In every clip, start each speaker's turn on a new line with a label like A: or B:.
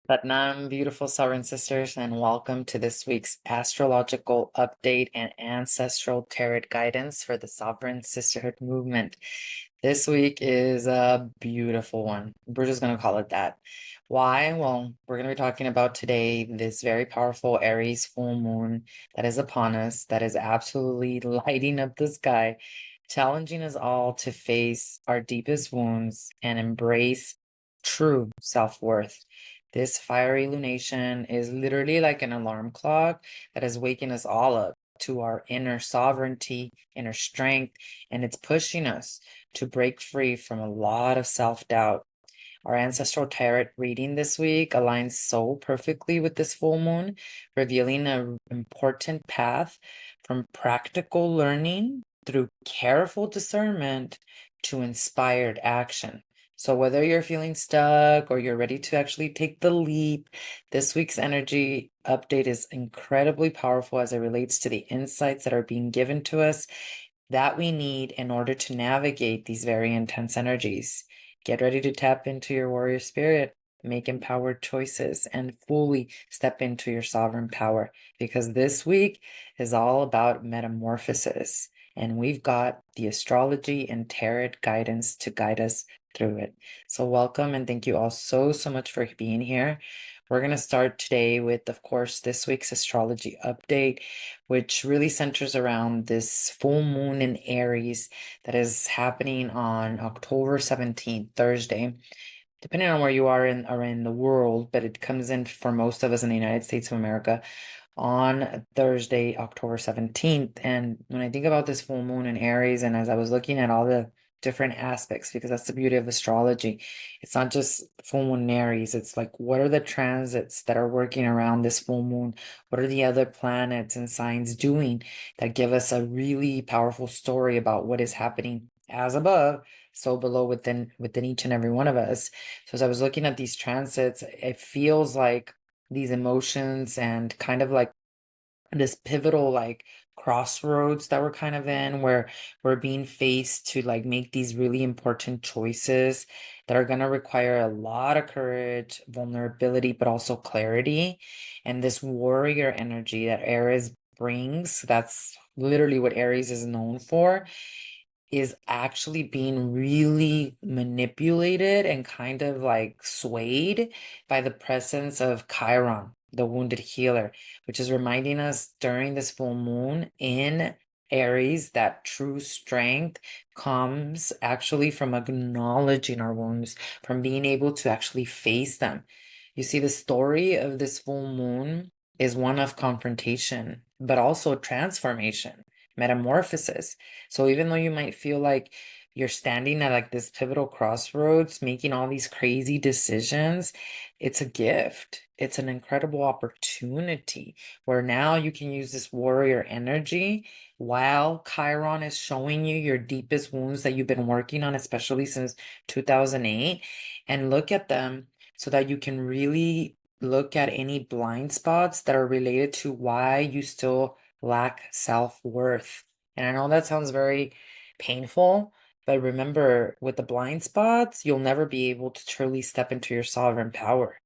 A: Satnam, beautiful sovereign sisters, and welcome to this week's astrological update and ancestral tarot guidance for the Sovereign Sisterhood Movement. This week is a beautiful one. We're just going to call it that. Why? Well, we're going to be talking about today this very powerful Aries full moon that is upon us, that is absolutely lighting up the sky, challenging us all to face our deepest wounds and embrace true self-worth. This fiery lunation is literally like an alarm clock that is waking us all up to our inner sovereignty, inner strength, and it's pushing us to break free from a lot of self-doubt. Our ancestral tarot reading this week aligns so perfectly with this full moon, revealing an important path from practical learning through careful discernment to inspired action. So whether you're feeling stuck or you're ready to actually take the leap, this week's energy update is incredibly powerful as it relates to the insights that are being given to us that we need in order to navigate these very intense energies. Get ready to tap into your warrior spirit, make empowered choices, and fully step into your sovereign power, because this week is all about metamorphosis, and we've got the astrology and tarot guidance to guide us through it. So welcome, and thank you all so much for being here. We're going to start today with, of course, this week's astrology update, which really centers around this full moon in Aries that is happening on October 17th, Thursday. Depending on where you are in the world, but it comes in for most of us in the United States of America on Thursday, October 17th. And when I think about this full moon in Aries, and as I was looking at all the different aspects, because that's the beauty of astrology, it's not just full moon in Aries, it's like, what are the transits that are working around this full moon? What are the other planets and signs doing that give us a really powerful story about what is happening as above, so below within each and every one of us? So as I was looking at these transits, it feels like these emotions and kind of like this pivotal like crossroads that we're kind of in, where we're being faced to like make these really important choices that are going to require a lot of courage, vulnerability, but also clarity. And this warrior energy that Aries brings, that's literally what Aries is known for, is actually being really manipulated and kind of like swayed by the presence of Chiron, the wounded healer, which is reminding us during this full moon in Aries that true strength comes actually from acknowledging our wounds, from being able to actually face them. You see, the story of this full moon is one of confrontation, but also transformation, metamorphosis. So even though you might feel like you're standing at like this pivotal crossroads, making all these crazy decisions, it's a gift. It's an incredible opportunity where now you can use this warrior energy while Chiron is showing you your deepest wounds that you've been working on, especially since 2008, and look at them so that you can really look at any blind spots that are related to why you still lack self-worth. And I know that sounds very painful, but remember, with the blind spots, you'll never be able to truly step into your sovereign power.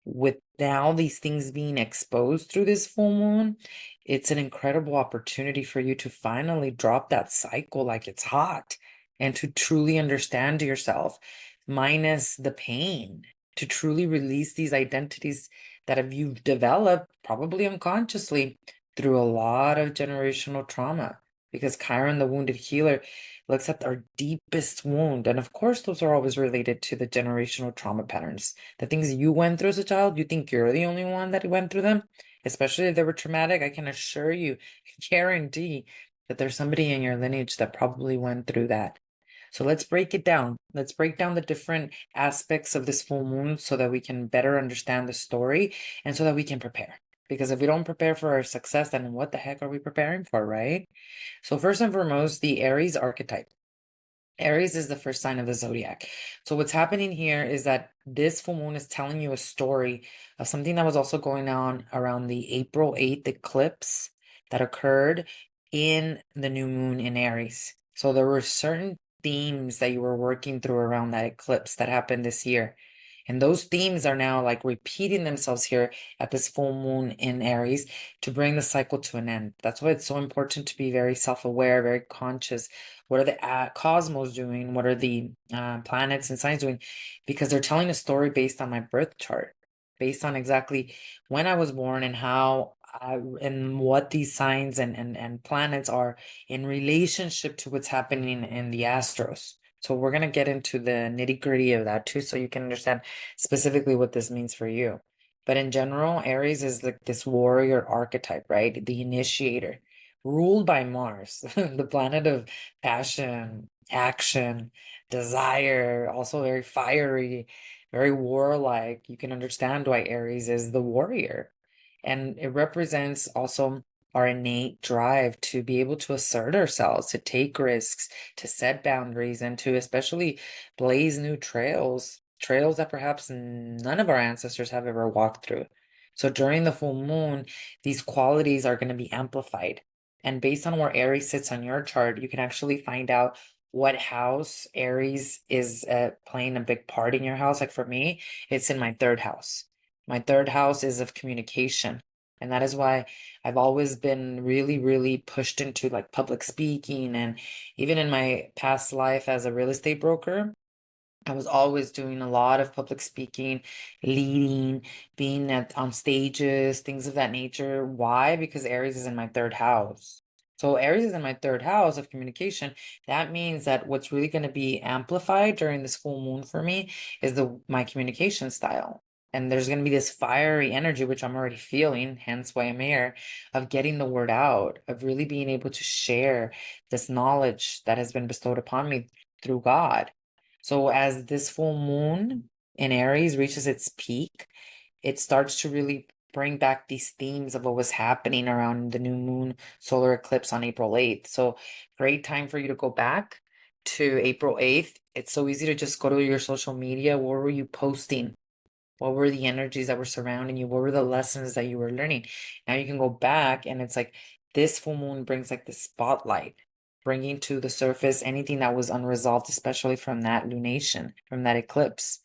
A: With now these things being exposed through this full moon, it's an incredible opportunity for you to finally drop that cycle like it's hot and to truly understand yourself, minus the pain, to truly release these identities that have you've developed, probably unconsciously, through a lot of generational trauma. Because Chiron, the wounded healer, looks at our deepest wound. And of course, those are always related to the generational trauma patterns. The things you went through as a child, you think you're the only one that went through them, especially if they were traumatic. I can assure you, guarantee that there's somebody in your lineage that probably went through that. So let's break it down. Let's break down the different aspects of this full moon so that we can better understand the story and so that we can prepare. Because if we don't prepare for our success, then what the heck are we preparing for, right? So first and foremost, the Aries archetype. Aries is the first sign of the zodiac. So what's happening here is that this full moon is telling you a story of something that was also going on around the April 8th eclipse that occurred in the new moon in Aries. So there were certain themes that you were working through around that eclipse that happened this year. And those themes are now like repeating themselves here at this full moon in Aries to bring the cycle to an end. That's why it's so important to be very self-aware, very conscious. What are the cosmos doing? What are the planets and signs doing? Because they're telling a story based on my birth chart, based on exactly when I was born and how and what these signs and planets are in relationship to what's happening in the astros. So we're going to get into the nitty-gritty of that too, so you can understand specifically what this means for you. But in general, Aries is like this warrior archetype, right? The initiator, ruled by Mars, the planet of passion, action, desire, also very fiery, very warlike. You can understand why Aries is the warrior. And it represents also our innate drive to be able to assert ourselves, to take risks, to set boundaries, and to especially blaze new trails, trails that perhaps none of our ancestors have ever walked through. So during the full moon, these qualities are going to be amplified. And based on where Aries sits on your chart, you can actually find out what house Aries is playing a big part in your house. Like for me, it's in my third house. My third house is of communication. And that is why I've always been really, really pushed into like public speaking. And even in my past life as a real estate broker, I was always doing a lot of public speaking, leading, being on stages, things of that nature. Why? Because Aries is in my third house. So Aries is in my third house of communication. That means that what's really going to be amplified during this full moon for me is my communication style. And there's going to be this fiery energy, which I'm already feeling, hence why I'm here, of getting the word out, of really being able to share this knowledge that has been bestowed upon me through God. So as this full moon in Aries reaches its peak, it starts to really bring back these themes of what was happening around the new moon solar eclipse on April 8th. So great time for you to go back to April 8th. It's so easy to just go to your social media. What were you posting? What were the energies that were surrounding you? What were the lessons that you were learning? Now you can go back and it's like this full moon brings like the spotlight, bringing to the surface anything that was unresolved, especially from that lunation, from that eclipse,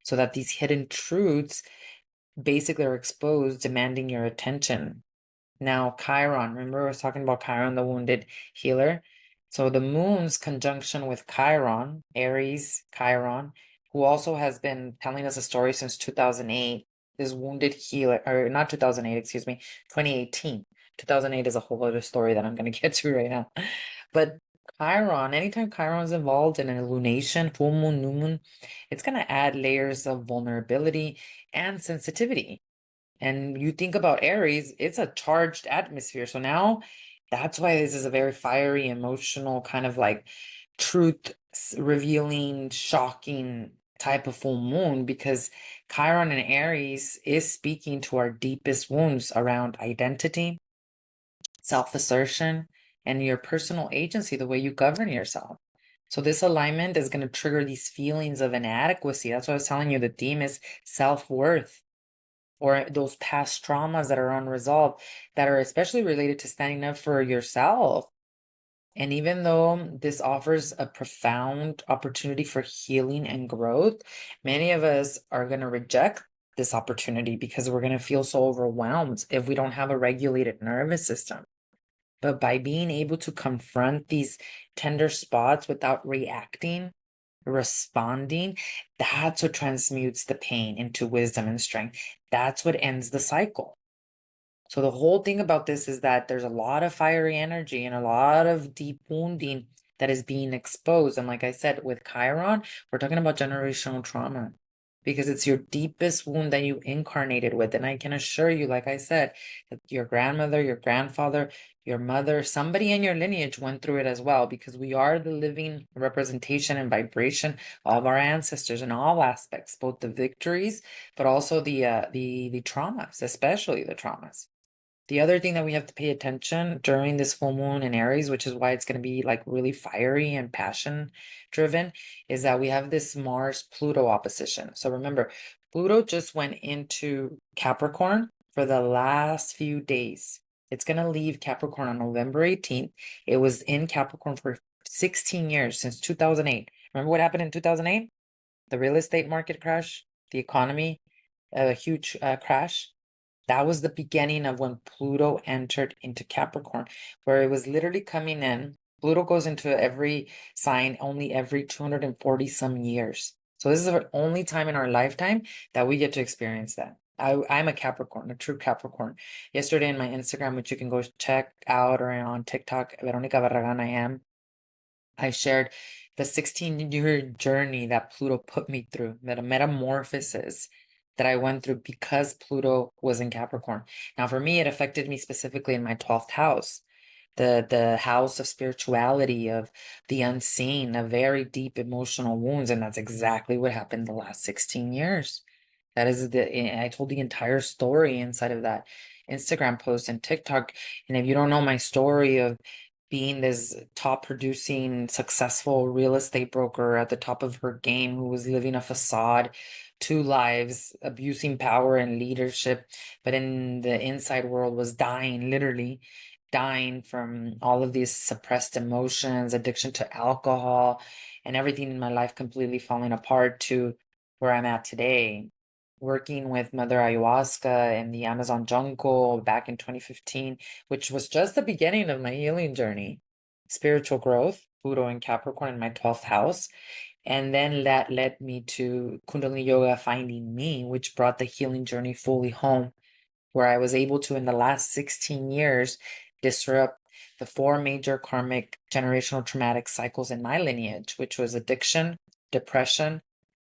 A: so that these hidden truths basically are exposed, demanding your attention. Now, Chiron, remember I was talking about Chiron, the wounded healer? So the moon's conjunction with Chiron, Aries, Chiron, who also has been telling us a story since 2008, this wounded healer, or not 2008, excuse me, 2018. 2008 is a whole other story that I'm going to get to right now. But Chiron, anytime Chiron's involved in a lunation, full moon, new moon, it's going to add layers of vulnerability and sensitivity. And you think about Aries, it's a charged atmosphere. So now that's why this is a very fiery, emotional, kind of like truth revealing, shocking type of full moon, because Chiron and Aries is speaking to our deepest wounds around identity, self-assertion, and your personal agency, the way you govern yourself. So this alignment is going to trigger these feelings of inadequacy. That's why I was telling you the theme is self-worth, or those past traumas that are unresolved, that are especially related to standing up for yourself. And even though this offers a profound opportunity for healing and growth, many of us are going to reject this opportunity because we're going to feel so overwhelmed if we don't have a regulated nervous system. But by being able to confront these tender spots without reacting, responding, that's what transmutes the pain into wisdom and strength. That's what ends the cycle. So the whole thing about this is that there's a lot of fiery energy and a lot of deep wounding that is being exposed. And like I said, with Chiron, we're talking about generational trauma, because it's your deepest wound that you incarnated with. And I can assure you, like I said, that your grandmother, your grandfather, your mother, somebody in your lineage went through it as well, because we are the living representation and vibration of our ancestors in all aspects, both the victories, but also the traumas, especially the traumas. The other thing that we have to pay attention during this full moon in Aries, which is why it's going to be like really fiery and passion driven, is that we have this Mars-Pluto opposition. So remember, Pluto just went into Capricorn for the last few days. It's going to leave Capricorn on November 18th. It was in Capricorn for 16 years, since 2008. Remember what happened in 2008? The real estate market crash? the economy, a huge crash. That was the beginning of when Pluto entered into Capricorn, where it was literally coming in. Pluto goes into every sign only every 240 some years. So this is the only time in our lifetime that we get to experience that. I'm a Capricorn, a true Capricorn. Yesterday in my Instagram, which you can go check out, or on TikTok, Veronica Barragan, I shared the 16-year journey that Pluto put me through, that a metamorphosis that I went through because Pluto was in Capricorn. Now, for me, it affected me specifically in my 12th house, the house of spirituality, of the unseen, of very deep emotional wounds. And that's exactly what happened the last 16 years. That is I told the entire story inside of that Instagram post and TikTok. And if you don't know my story of being this top producing, successful real estate broker at the top of her game who was living a facade, two lives, abusing power and leadership, but in the inside world was dying, literally dying from all of these suppressed emotions, addiction to alcohol, and everything in my life completely falling apart, to where I'm at today, working with Mother Ayahuasca in the Amazon jungle back in 2015, which was just the beginning of my healing journey. Spiritual growth, Pluto and Capricorn in my 12th house. And then that led me to Kundalini Yoga finding me, which brought the healing journey fully home, where I was able to, in the last 16 years, disrupt the four major karmic generational traumatic cycles in my lineage, which was addiction, depression,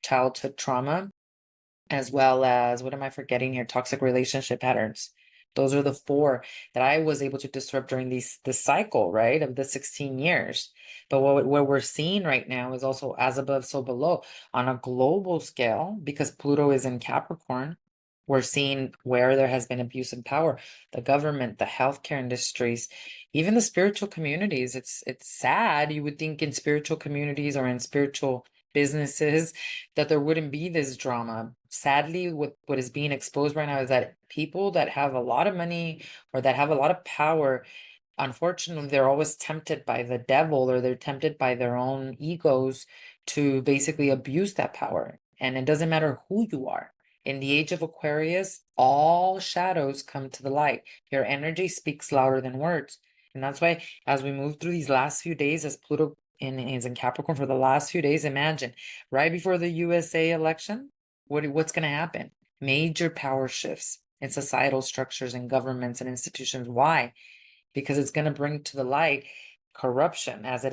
A: childhood trauma, as well as, what am I forgetting here? Toxic relationship patterns. Those are the four that I was able to disrupt during this cycle, right, of the 16 years. But what we're seeing right now is also as above, so below on a global scale, because Pluto is in Capricorn. We're seeing where there has been abuse of power, the government, the healthcare industries, even the spiritual communities. It's sad. You would think in spiritual communities or in spiritual businesses that there wouldn't be this drama. Sadly, what is being exposed right now is that people that have a lot of money or that have a lot of power, unfortunately, they're always tempted by the devil, or they're tempted by their own egos to basically abuse that power. And it doesn't matter who you are. In the age of Aquarius, all shadows come to the light. Your energy speaks louder than words. And that's why, as we move through these last few days, as Pluto is in Capricorn for the last few days, imagine right before the USA election, what's going to happen? Major power shifts in societal structures and governments and institutions. Why? Because it's going to bring to the light corruption, as it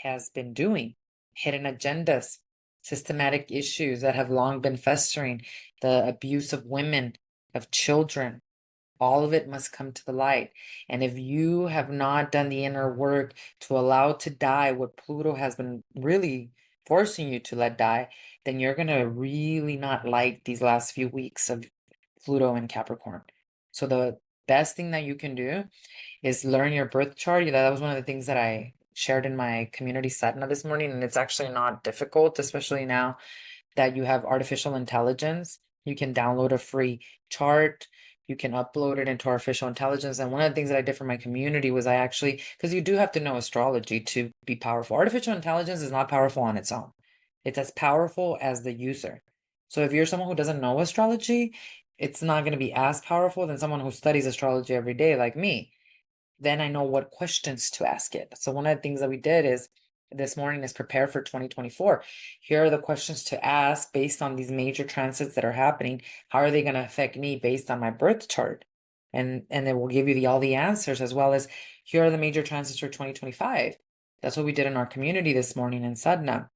A: has been doing, hidden agendas, systematic issues that have long been festering, the abuse of women, of children. All of it must come to the light. And if you have not done the inner work to allow to die what Pluto has been really forcing you to let die, then you're going to really not like these last few weeks of Pluto and Capricorn. So the best thing that you can do is learn your birth chart. That was one of the things that I shared in my community Satna this morning, and it's actually not difficult, especially now that you have artificial intelligence. You can download a free chart. You can upload it into artificial intelligence. And one of the things that I did for my community was I actually, because you do have to know astrology to be powerful. Artificial intelligence is not powerful on its own. It's as powerful as the user. So if you're someone who doesn't know astrology, it's not going to be as powerful than someone who studies astrology every day like me. Then I know what questions to ask it. So one of the things that we did is this morning is prepare for 2024. Here are the questions to ask based on these major transits that are happening. How are they going to affect me based on my birth chart? And it will give you all the answers, as well as here are the major transits for 2025. That's what we did in our community this morning in Sadhana.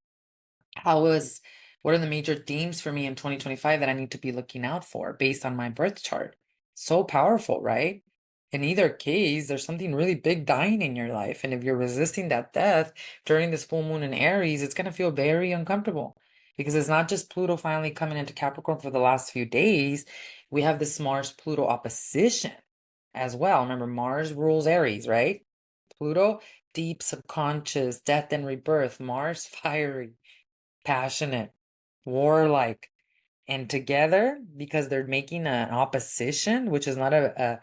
A: What are the major themes for me in 2025 that I need to be looking out for based on my birth chart? So powerful, right? In either case, there's something really big dying in your life. And if you're resisting that death during this full moon in Aries, it's going to feel very uncomfortable, because it's not just Pluto finally coming into Capricorn for the last few days. We have this Mars-Pluto opposition as well. Remember, Mars rules Aries, right? Pluto, deep subconscious, death and rebirth. Mars, fiery, passionate, warlike. And together, because they're making an opposition, which is not a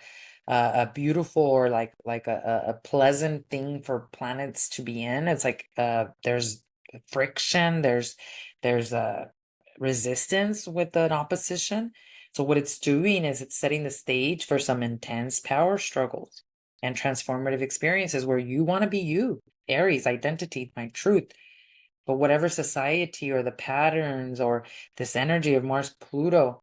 A: beautiful or like a pleasant thing for planets to be in. It's like there's friction, there's resistance with an opposition. So what it's doing is it's setting the stage for some intense power struggles and transformative experiences where you want to be you, Aries, identity, my truth. But whatever society or the patterns or this energy of Mars-Pluto,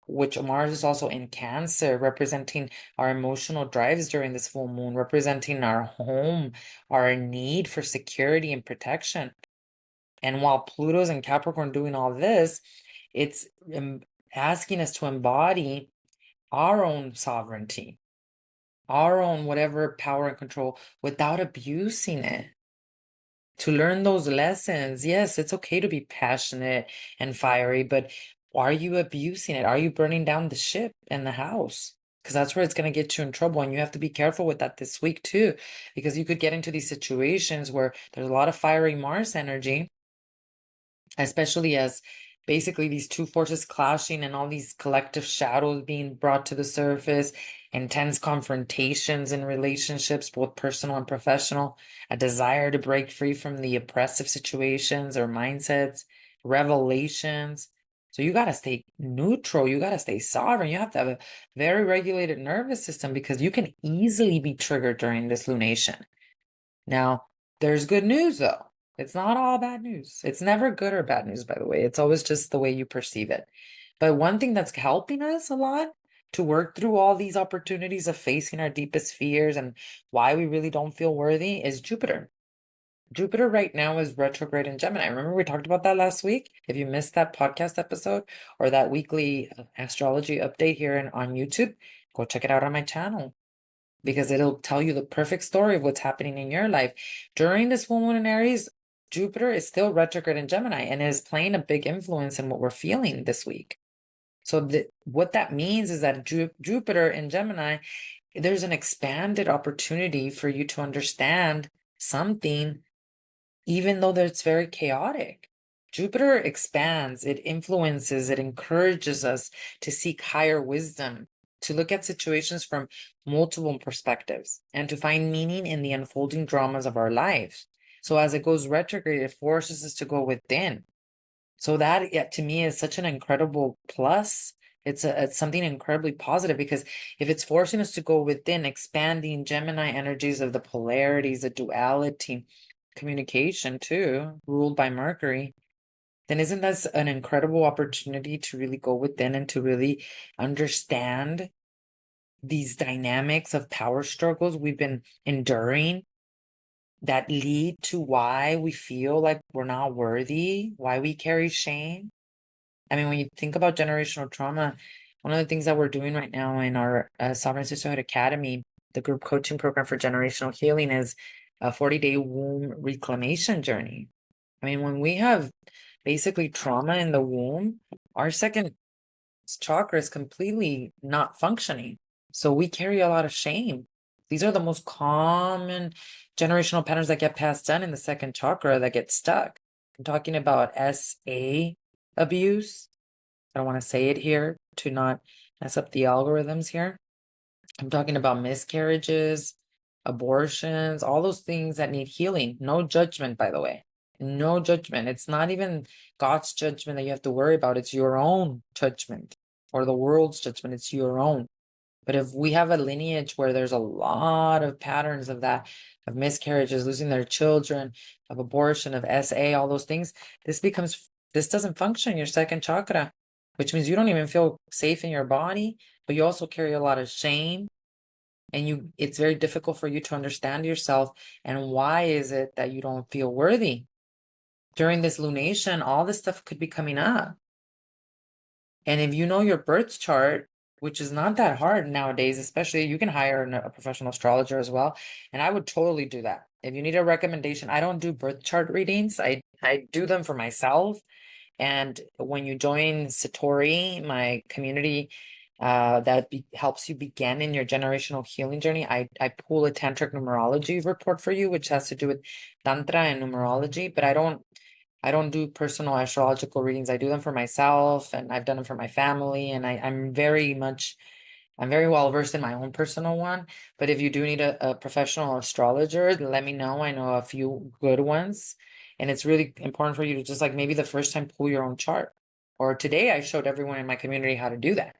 A: which Mars is also in Cancer, representing our emotional drives during this full moon, representing our home, our need for security and protection. And while Pluto's in Capricorn doing all this, it's asking us to embody our own sovereignty, our own whatever power and control without abusing it. To learn those lessons, yes, it's okay to be passionate and fiery, but are you abusing it? Are you burning down the ship and the house? Because that's where it's going to get you in trouble. And you have to be careful with that this week too, because you could get into these situations where there's a lot of fiery Mars energy, especially as basically these two forces clashing and all these collective shadows being brought to the surface, intense confrontations in relationships, both personal and professional, a desire to break free from the oppressive situations or mindsets, revelations. So you got to stay neutral. You got to stay sovereign. You have to have a very regulated nervous system because you can easily be triggered during this lunation. Now, there's good news though. It's not all bad news. It's never good or bad news, by the way. It's always just the way you perceive it. But one thing that's helping us a lot to work through all these opportunities of facing our deepest fears and why we really don't feel worthy is Jupiter. Jupiter right now is retrograde in Gemini. Remember we talked about that last week? If you missed that podcast episode or that weekly astrology update here on YouTube, go check it out on my channel, because it'll tell you the perfect story of what's happening in your life. During this full moon in Aries, Jupiter is still retrograde in Gemini and is playing a big influence in what we're feeling this week. So what that means is that Jupiter in Gemini, there's an expanded opportunity for you to understand something, even though it's very chaotic. Jupiter expands, it influences, it encourages us to seek higher wisdom, to look at situations from multiple perspectives, and to find meaning in the unfolding dramas of our lives. So as it goes retrograde, it forces us to go within. So that, yeah, to me is such an incredible plus. It's something incredibly positive, because if it's forcing us to go within, expanding Gemini energies of the polarities, the duality, communication too, ruled by Mercury, then isn't that an incredible opportunity to really go within and to really understand these dynamics of power struggles we've been enduring that lead to why we feel like we're not worthy, why we carry shame? I mean, when you think about generational trauma, one of the things that we're doing right now in our Sovereign Sisterhood Academy, the group coaching program for generational healing, is a 40-day womb reclamation journey. I mean, when we have basically trauma in the womb, our second chakra is completely not functioning. So we carry a lot of shame. These are the most common generational patterns that get passed down in the second chakra that get stuck. I'm talking about SA abuse. I don't want to say it here to not mess up the algorithms here. I'm talking about miscarriages, abortions, all those things that need healing. No judgment, by the way. No judgment. It's not even God's judgment that you have to worry about. It's your own judgment, or the world's judgment. It's your own. But if we have a lineage where there's a lot of patterns of that, of miscarriages, losing their children, of abortion, of SA, all those things, this doesn't function in your second chakra, which means you don't even feel safe in your body, but you also carry a lot of shame, and it's very difficult for you to understand yourself. And why is it that you don't feel worthy? During this lunation, all this stuff could be coming up. And if you know your birth chart, which is not that hard nowadays, especially, you can hire a professional astrologer as well. And I would totally do that. If you need a recommendation, I don't do birth chart readings. I do them for myself. And when you join Satori, my community, that helps you begin in your generational healing journey, I pull a tantric numerology report for you, which has to do with tantra and numerology. But I don't do personal astrological readings. I do them for myself, and I've done them for my family. And I'm very well versed in my own personal one. But if you do need a professional astrologer, let me know. I know a few good ones. And it's really important for you to just, like, maybe the first time pull your own chart. Or today I showed everyone in my community how to do that.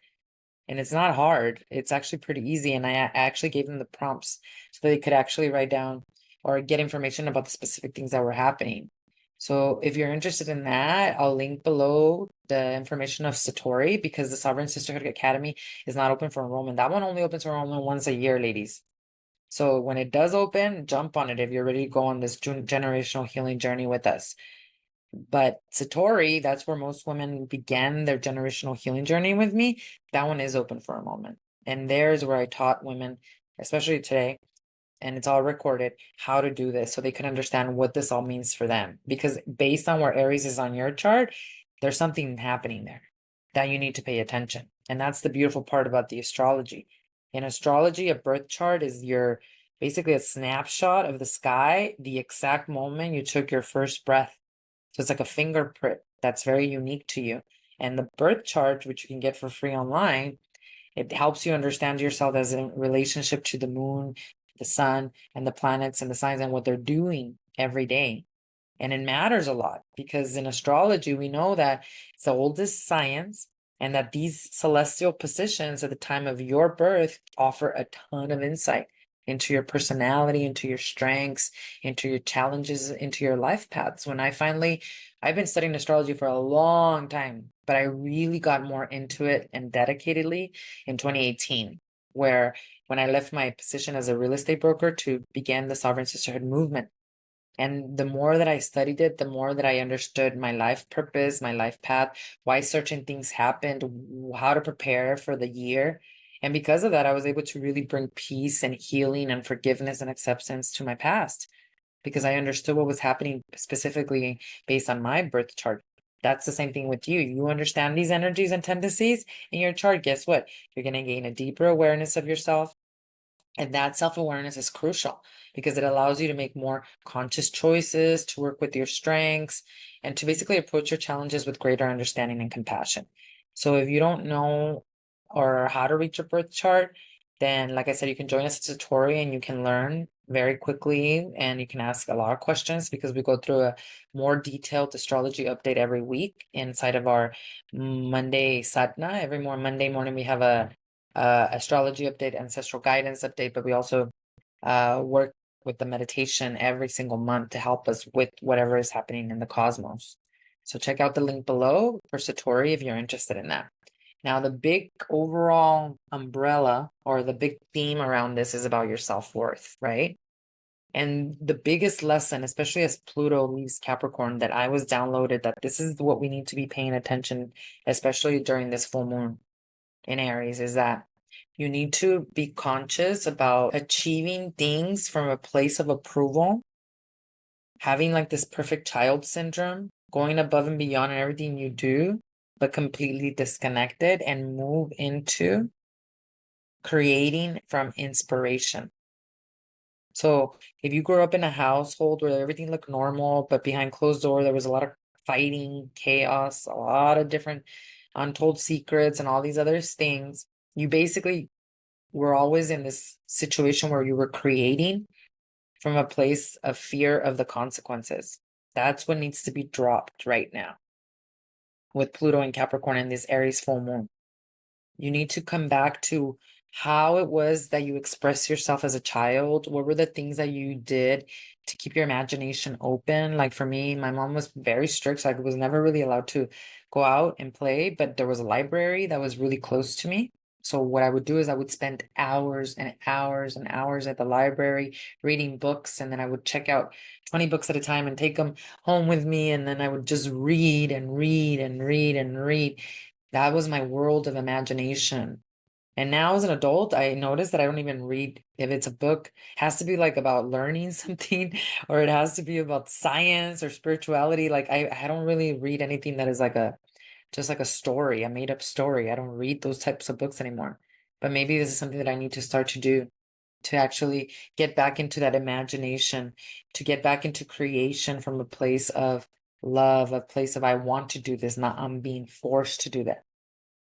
A: And it's not hard. It's actually pretty easy. And I actually gave them the prompts so they could actually write down or get information about the specific things that were happening. So if you're interested in that, I'll link below the information of Satori, because the Sovereign Sisterhood Academy is not open for enrollment. That one only opens for enrollment once a year, ladies. So when it does open, jump on it if you're ready to go on this generational healing journey with us. But Satori, that's where most women began their generational healing journey with me. That one is open for enrollment. And there's where I taught women, especially today, and it's all recorded, how to do this so they can understand what this all means for them. Because based on where Aries is on your chart, there's something happening there that you need to pay attention. And that's the beautiful part about the astrology. In astrology, a birth chart is your basically a snapshot of the sky, the exact moment you took your first breath. So it's like a fingerprint that's very unique to you. And the birth chart, which you can get for free online, it helps you understand yourself as in relationship to the moon, the sun, and the planets and the signs and what they're doing every day. And it matters a lot because in astrology, we know that it's the oldest science and that these celestial positions at the time of your birth offer a ton of insight into your personality, into your strengths, into your challenges, into your life paths. I've been studying astrology for a long time, but I really got more into it and dedicatedly in 2018, where when I left my position as a real estate broker to begin the Sovereign Sisterhood Movement. And the more that I studied it, the more that I understood my life purpose, my life path, why certain things happened, how to prepare for the year. And because of that, I was able to really bring peace and healing and forgiveness and acceptance to my past because I understood what was happening specifically based on my birth chart. That's the same thing with you. You understand these energies and tendencies in your chart. Guess what? You're going to gain a deeper awareness of yourself. And that self-awareness is crucial because it allows you to make more conscious choices, to work with your strengths, and to basically approach your challenges with greater understanding and compassion. So if you don't know or how to reach your birth chart, then like I said, you can join us at tutorial and you can learn very quickly and you can ask a lot of questions because we go through a more detailed astrology update every week inside of our Monday sadhana. Every more Monday morning we have a astrology update, ancestral guidance update, but we also work with the meditation every single month to help us with whatever is happening in the cosmos. So check out the link below for Satori if you're interested in that. Now, the big overall umbrella or the big theme around this is about your self-worth, right? And the biggest lesson, especially as Pluto leaves Capricorn, that I was downloaded that this is what we need to be paying attention, especially during this full moon in Aries, is that you need to be conscious about achieving things from a place of approval, having like this perfect child syndrome, going above and beyond in everything you do, but completely disconnected, and move into creating from inspiration. So if you grew up in a household where everything looked normal, but behind closed door, there was a lot of fighting, chaos, a lot of different untold secrets and all these other things, you basically were always in this situation where you were creating from a place of fear of the consequences. That's what needs to be dropped right now with Pluto and Capricorn and this Aries full moon. You need to come back to how it was that you expressed yourself as a child. What were the things that you did to keep your imagination open? Like for me, my mom was very strict, so I was never really allowed to go out and play, but there was a library that was really close to me. So what I would do is I would spend hours and hours and hours at the library reading books, and then I would check out 20 books at a time and take them home with me, and then I would just read and read and read and read. That was my world of imagination. And now as an adult, I notice that I don't even read. If it's a book, it has to be like about learning something, or it has to be about science or spirituality. Like I don't really read anything that is like just like a story, a made up story. I don't read those types of books anymore. But maybe this is something that I need to start to do, to actually get back into that imagination, to get back into creation from a place of love, a place of I want to do this, not I'm being forced to do that.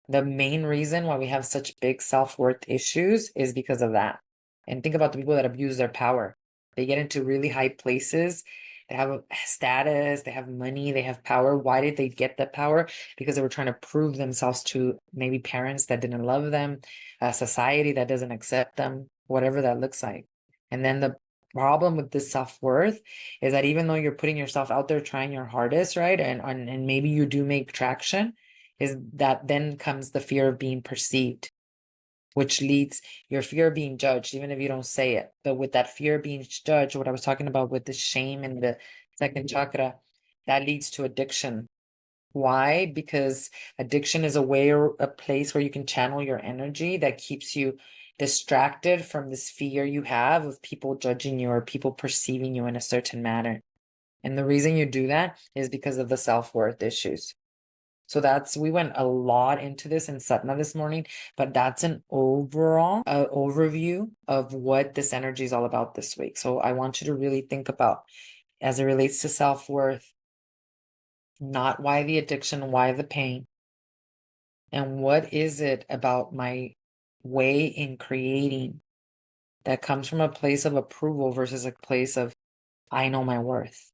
A: The main reason why we have such big self-worth issues is because of that. And think about the people that abuse their power. They get into really high places They have a status, they have money, they have power. Why did they get that power? Because they were trying to prove themselves to maybe parents that didn't love them, a society that doesn't accept them, whatever that looks like. And then the problem with this self-worth is that even though you're putting yourself out there trying your hardest, right? And maybe you do make traction, is that then comes the fear of being perceived, which leads your fear of being judged, even if you don't say it. But with that fear of being judged, what I was talking about with the shame and the second chakra, that leads to addiction. Why? Because addiction is a way or a place where you can channel your energy that keeps you distracted from this fear you have of people judging you or people perceiving you in a certain manner. And the reason you do that is because of the self-worth issues. So we went a lot into this in Satna this morning, but that's an overall overview of what this energy is all about this week. So I want you to really think about, as it relates to self-worth, not why the addiction, why the pain, and what is it about my way in creating that comes from a place of approval versus a place of, I know my worth.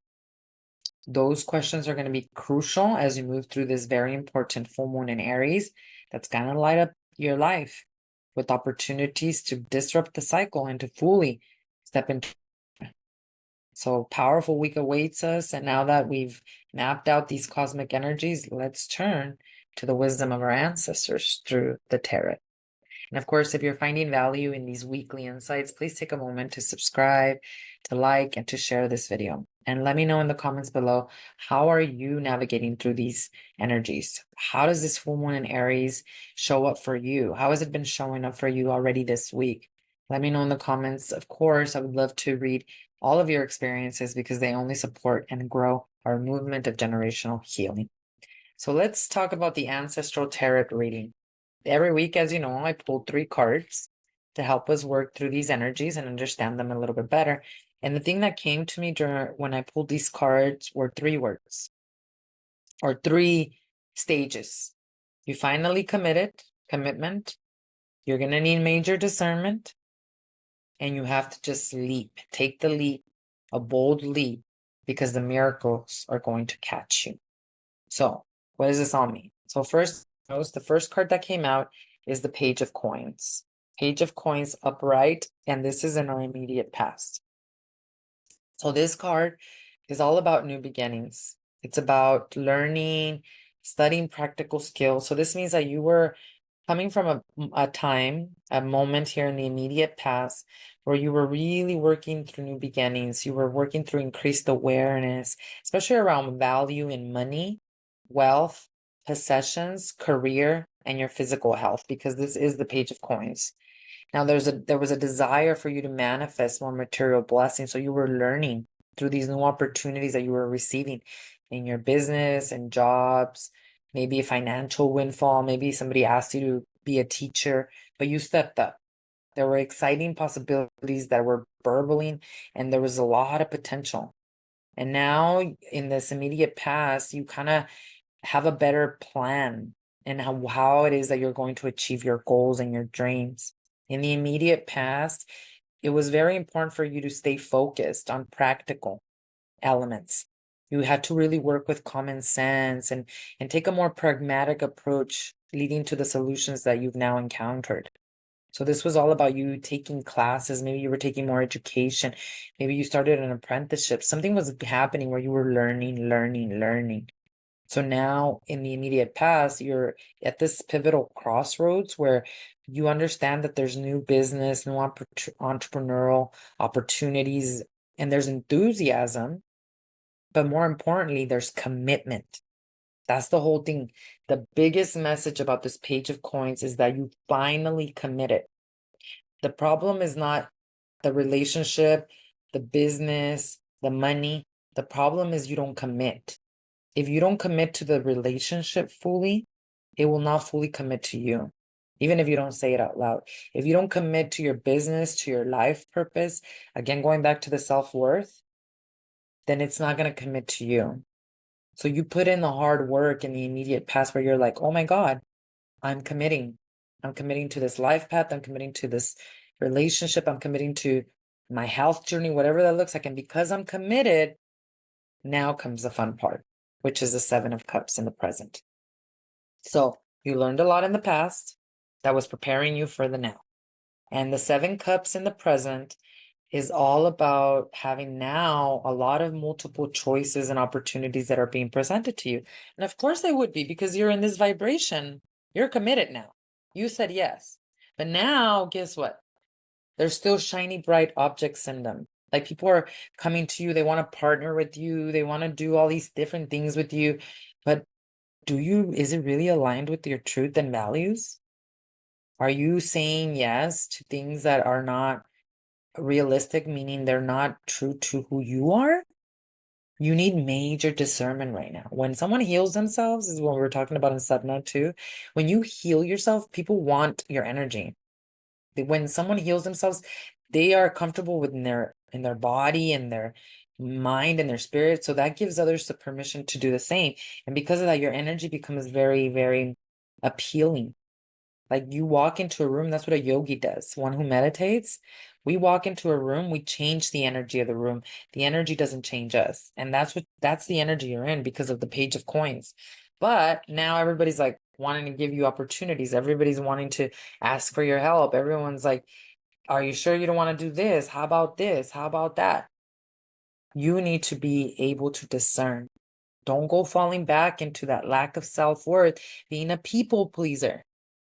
A: Those questions are going to be crucial as you move through this very important full moon in Aries that's going to light up your life with opportunities to disrupt the cycle and to fully step into. So powerful week awaits us. And now that we've mapped out these cosmic energies, let's turn to the wisdom of our ancestors through the tarot. And of course, if you're finding value in these weekly insights, please take a moment to subscribe, to like, and to share this video. And let me know in the comments below, how are you navigating through these energies? How does this full moon in Aries show up for you? How has it been showing up for you already this week? Let me know in the comments. Of course, I would love to read all of your experiences because they only support and grow our movement of generational healing. So let's talk about the Ancestral Tarot reading. Every week, as you know, I pull 3 cards to help us work through these energies and understand them a little bit better. And the thing that came to me when I pulled these cards were 3 words or 3 stages. You finally commitment. You're going to need major discernment, and you have to just leap, take the leap, a bold leap, because the miracles are going to catch you. So what does this all mean? So first, the first card that came out is the Page of Coins. Page of Coins upright, and this is in our immediate past. So this card is all about new beginnings. It's about learning, studying practical skills. So this means that you were coming from a moment here in the immediate past where you were really working through new beginnings. You were working through increased awareness, especially around value in money, wealth, possessions, career, and your physical health, because this is the Page of Coins. Now there was a desire for you to manifest more material blessings. So you were learning through these new opportunities that you were receiving in your business and jobs, maybe a financial windfall, maybe somebody asked you to be a teacher, but you stepped up. There were exciting possibilities that were burbling, and there was a lot of potential. And now in this immediate past, you kind of have a better plan and how it is that you're going to achieve your goals and your dreams. In the immediate past, it was very important for you to stay focused on practical elements. You had to really work with common sense and take a more pragmatic approach, leading to the solutions that you've now encountered. So this was all about you taking classes. Maybe you were taking more education. Maybe you started an apprenticeship. Something was happening where you were learning. So now in the immediate past, you're at this pivotal crossroads where you understand that there's new business, new entrepreneurial opportunities, and there's enthusiasm. But more importantly, there's commitment. That's the whole thing. The biggest message about this Page of Coins is that you finally committed. The problem is not the relationship, the business, the money. The problem is you don't commit. If you don't commit to the relationship fully, it will not fully commit to you, even if you don't say it out loud. If you don't commit to your business, to your life purpose, again, going back to the self-worth, then it's not going to commit to you. So you put in the hard work in the immediate past where you're like, oh my God, I'm committing. I'm committing to this life path. I'm committing to this relationship. I'm committing to my health journey, whatever that looks like. And because I'm committed, Now comes the fun part, which is the Seven of Cups in the present. So you learned a lot in the past that was preparing you for the now. And the Seven Cups in the present is all about having now a lot of multiple choices and opportunities that are being presented to you. And of course they would be, because you're in this vibration. You're committed now. You said yes. But now, guess what? There's still shiny, bright objects in them. Like, people are coming to you. They want to partner with you. They want to do all these different things with you. But is it really aligned with your truth and values? Are you saying yes to things that are not realistic, meaning they're not true to who you are? You need major discernment right now. When someone heals themselves, is what we're talking about in Sadhana too. When you heal yourself, people want your energy. When someone heals themselves, they are comfortable in their body and their mind and their spirit. So that gives others the permission to do the same. And because of that, your energy becomes very, very appealing. Like, you walk into a room, that's what a yogi does. One who meditates, we walk into a room, we change the energy of the room. The energy doesn't change us. And that's the energy you're in because of the Page of Coins. But now everybody's like wanting to give you opportunities. Everybody's wanting to ask for your help. Everyone's like, are you sure you don't want to do this? How about this? How about that? You need to be able to discern. Don't go falling back into that lack of self-worth, being a people pleaser.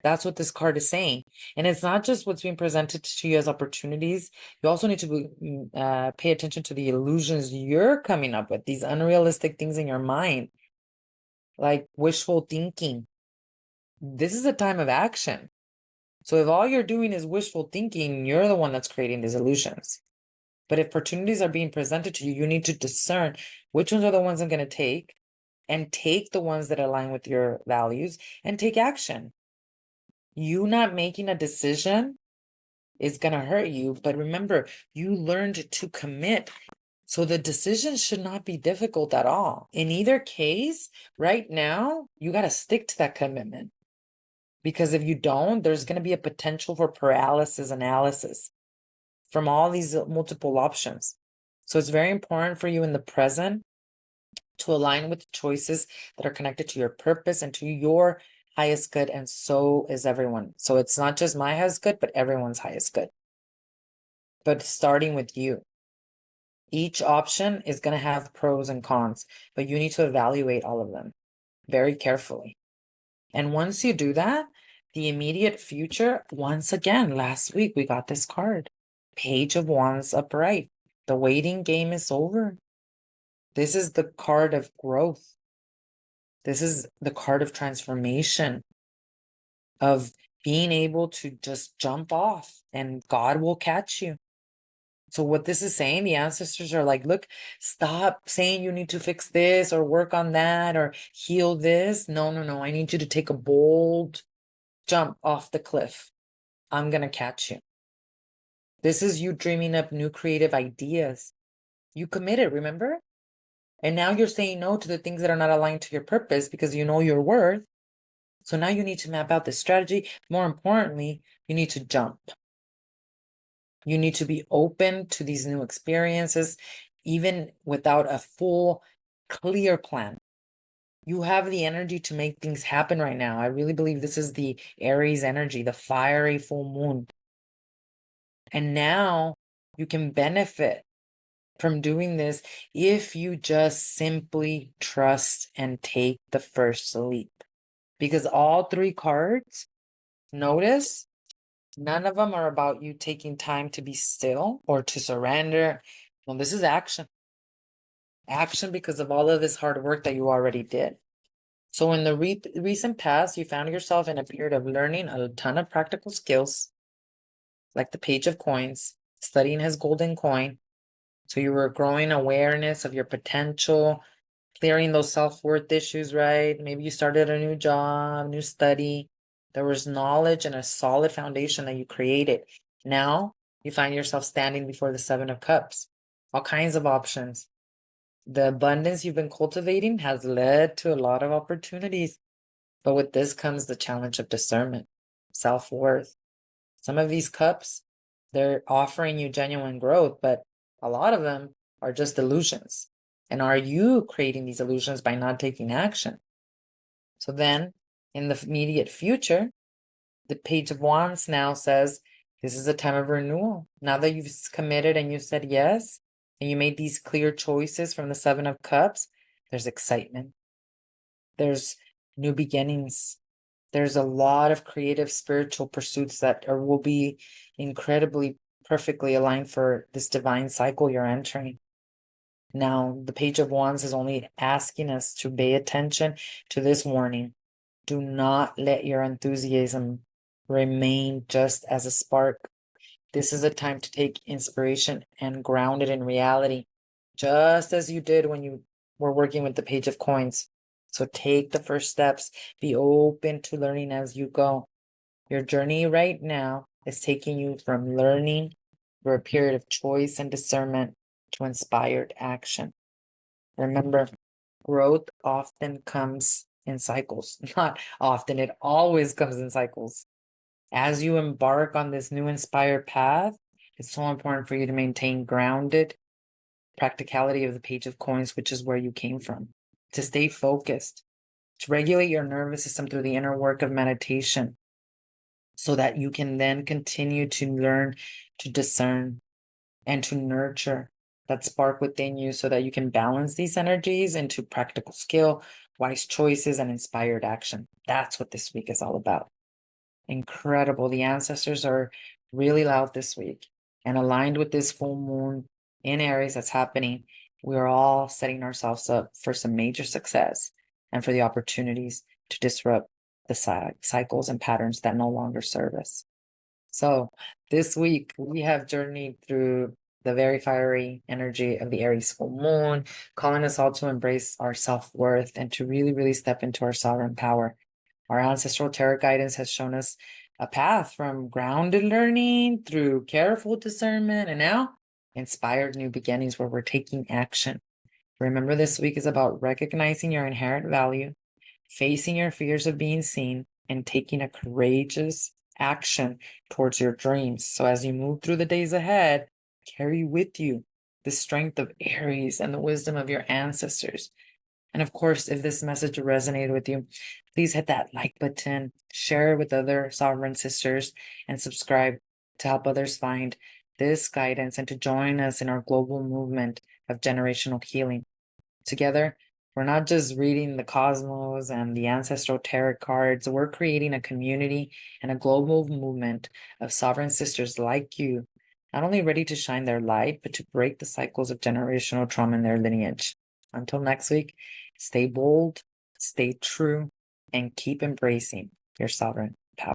A: That's what this card is saying. And it's not just what's being presented to you as opportunities. You also need to pay attention to the illusions you're coming up with, these unrealistic things in your mind, like wishful thinking. This is a time of action. So if all you're doing is wishful thinking, you're the one that's creating these illusions. But if opportunities are being presented to you, you need to discern which ones are the ones I'm going to take, and take the ones that align with your values and take action. You not making a decision is going to hurt you. But remember, you learned to commit. So the decision should not be difficult at all. In either case, right now, you got to stick to that commitment. Because if you don't, there's going to be a potential for paralysis analysis from all these multiple options. So it's very important for you in the present to align with choices that are connected to your purpose and to your highest good. And so is everyone. So it's not just my highest good, but everyone's highest good. But starting with you. Each option is going to have pros and cons, but you need to evaluate all of them very carefully. And once you do that, the immediate future, once again, last week we got this card, Page of Wands upright. The waiting game is over. This is the card of growth. This is the card of transformation, of being able to just jump off and God will catch you. So what this is saying, the ancestors are like, look, stop saying you need to fix this or work on that or heal this. No. I need you to take a bold jump off the cliff. I'm going to catch you. This is you dreaming up new creative ideas. You committed, remember? And now you're saying no to the things that are not aligned to your purpose because you know your worth. So now you need to map out the strategy. More importantly, you need to jump. You need to be open to these new experiences, even without a full, clear plan. You have the energy to make things happen right now. I really believe this is the Aries energy, the fiery full moon. And now you can benefit from doing this if you just simply trust and take the first leap. Because all three cards, notice, none of them are about you taking time to be still or to surrender. Well, this is action. Action because of all of this hard work that you already did. So in the recent past, you found yourself in a period of learning a ton of practical skills, like the Page of Coins, studying his golden coin. So you were growing awareness of your potential, clearing those self-worth issues, right? Maybe you started a new job, new study. There was knowledge and a solid foundation that you created. Now you find yourself standing before the Seven of Cups. All kinds of options. The abundance you've been cultivating has led to a lot of opportunities. But with this comes the challenge of discernment, self-worth. Some of these cups, they're offering you genuine growth, but a lot of them are just illusions. And are you creating these illusions by not taking action? So then, in the immediate future, the Page of Wands now says, this is a time of renewal. Now that you've committed and you said yes, and you made these clear choices from the Seven of Cups, there's excitement. There's new beginnings. There's a lot of creative spiritual pursuits that will be incredibly perfectly aligned for this divine cycle you're entering. Now, the Page of Wands is only asking us to pay attention to this warning. Do not let your enthusiasm remain just as a spark. This is a time to take inspiration and ground it in reality, just as you did when you were working with the Page of Coins. So take the first steps. Be open to learning as you go. Your journey right now is taking you from learning through a period of choice and discernment to inspired action. Remember, growth often comes in cycles. Not often, it always comes in cycles. As you embark on this new inspired path, it's so important for you to maintain grounded practicality of the Page of Coins, which is where you came from, to stay focused, to regulate your nervous system through the inner work of meditation, so that you can then continue to learn to discern and to nurture that spark within you so that you can balance these energies into practical skill, wise choices, and inspired action. That's what this week is all about. Incredible. The ancestors are really loud this week, and aligned with this full moon in Aries that's happening, we are all setting ourselves up for some major success and for the opportunities to disrupt the cycles and patterns that no longer serve us. So this week we have journeyed through the very fiery energy of the Aries full moon, calling us all to embrace our self-worth and to really, really step into our sovereign power. Our ancestral tarot guidance has shown us a path from grounded learning through careful discernment and now inspired new beginnings where we're taking action. Remember, this week is about recognizing your inherent value, facing your fears of being seen, and taking a courageous action towards your dreams. So as you move through the days ahead, carry with you the strength of Aries and the wisdom of your ancestors. And of course, if this message resonated with you, please hit that like button, share it with other sovereign sisters, and subscribe to help others find this guidance and to join us in our global movement of generational healing. Together, we're not just reading the cosmos and the ancestral tarot cards, we're creating a community and a global movement of sovereign sisters like you, not only ready to shine their light, but to break the cycles of generational trauma in their lineage. Until next week, stay bold, stay true, and keep embracing your sovereign.